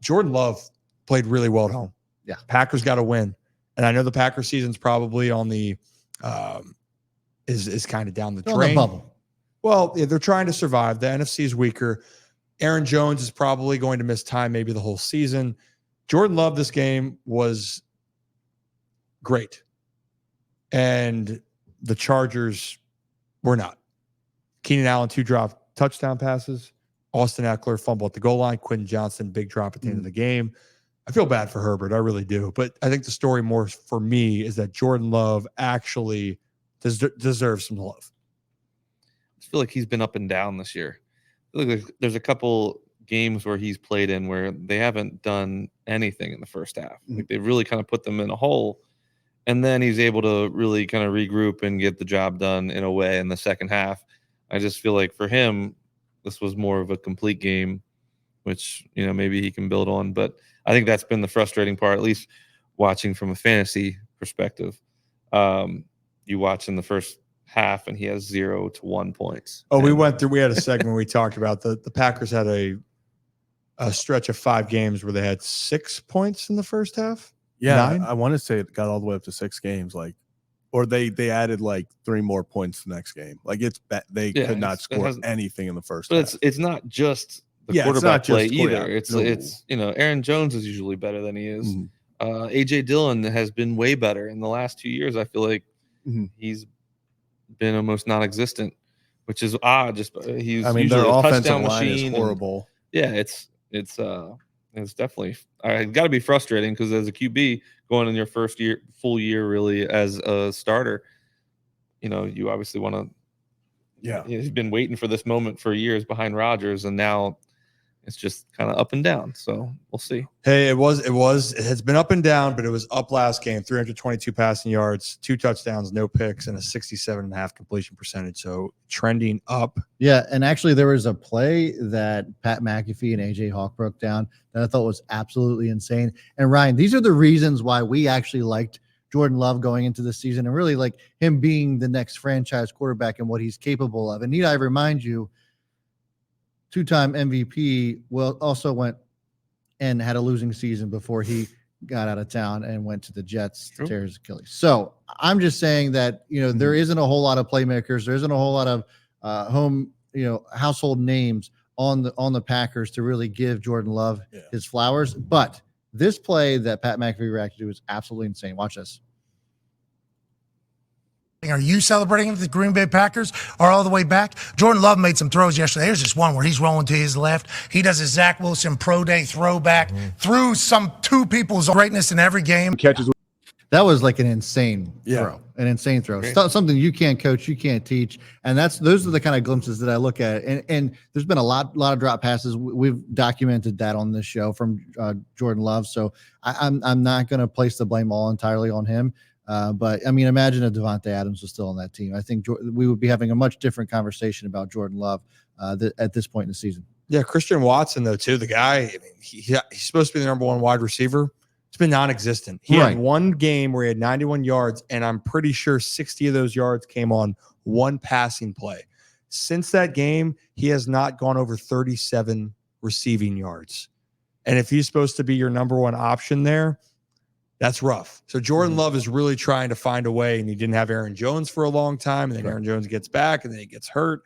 Jordan Love played really well at home. Yeah. Packers got to win. And I know the Packers season's probably on the is kind of down the drain. On the bubble. Well, yeah, they're trying to survive. The NFC is weaker. Aaron Jones is probably going to miss time, maybe the whole season. Jordan Love, this game was great. And the Chargers were not. Keenan Allen, 2 drop touchdown passes. Austin Eckler fumble at the goal line. Quentin Johnson, big drop at the end of the game. I feel bad for Herbert. I really do. But I think the story more for me is that Jordan Love actually deserves some love. I feel like he's been up and down this year. I feel like there's a couple games where he's played in where they haven't done anything in the first half. Like they've really kind of put them in a hole. And then he's able to really kind of regroup and get the job done in a way in the second half. I just feel like for him, this was more of a complete game, which, maybe he can build on. But I think that's been the frustrating part, at least watching from a fantasy perspective. You watch in the first half and he has 0 to 1 points. Oh, we had a segment we talked about the Packers had a stretch of 5 games where they had 6 points in the first half. Yeah, 9? I want to say it got all the way up to 6 games, or they added 3 more points the next game. They could not score anything in the first half. But it's not just the quarterback play either. It's Aaron Jones is usually better than he is. Mm-hmm. AJ Dillon has been way better in the last 2 years. I feel like he's been almost non-existent, which is odd. He's usually their a offensive touchdown line machine. is horrible. It's definitely got to be frustrating because as a QB going in your first full year really as a starter, you obviously want to. Yeah, he's been waiting for this moment for years behind Rodgers, and now it's just kind of up and down. So we'll see. Hey, it has been up and down, but it was up last game. 322 passing yards, 2 touchdowns, no picks, and a 67.5 completion percentage. So trending up. Yeah, and actually there was a play that Pat McAfee and AJ Hawk broke down that I thought was absolutely insane. And Ryan, these are the reasons why we actually liked Jordan Love going into the season and really like him being the next franchise quarterback and what he's capable of. And need I remind you, 2-time MVP also went and had a losing season before he got out of town and went to the Jets to tear his Achilles. So I'm just saying that, there isn't a whole lot of playmakers. There isn't a whole lot of household names on the Packers to really give Jordan Love his flowers. But this play that Pat McAfee reacted to is absolutely insane. Watch this. Are you celebrating the Green Bay Packers are all the way back? Jordan Love made some throws yesterday. There's just one where he's rolling to his left. He does a Zach Wilson pro day throwback through 2 people's greatness in every game. Catches. That was like an insane throw. Something you can't coach, you can't teach. And those are the kind of glimpses that I look at. And there's been a lot of drop passes. We've documented that on this show from Jordan Love. So I'm not going to place the blame all entirely on him. But imagine if Devontae Adams was still on that team. I think we would be having a much different conversation about Jordan Love at this point in the season. Yeah, Christian Watson, though, too. The guy, he's supposed to be the number 1 wide receiver. It's been non-existent. He had one game where he had 91 yards, and I'm pretty sure 60 of those yards came on one passing play. Since that game, he has not gone over 37 receiving yards. And if he's supposed to be your number 1 option there, that's rough. So Jordan Love is really trying to find a way, and he didn't have Aaron Jones for a long time, and then Aaron Jones gets back, and then he gets hurt.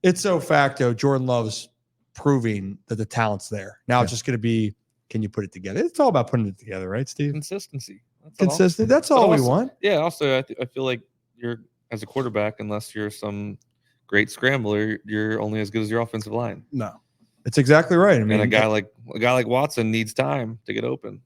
It's so facto. Jordan Love's proving that the talent's there. Now it's just going to be, can you put it together? It's all about putting it together, right, Steve? Consistency. That's all we want. Yeah. Also, I feel like you're as a quarterback, unless you're some great scrambler, you're only as good as your offensive line. No, it's exactly right. And a guy like Watson needs time to get open.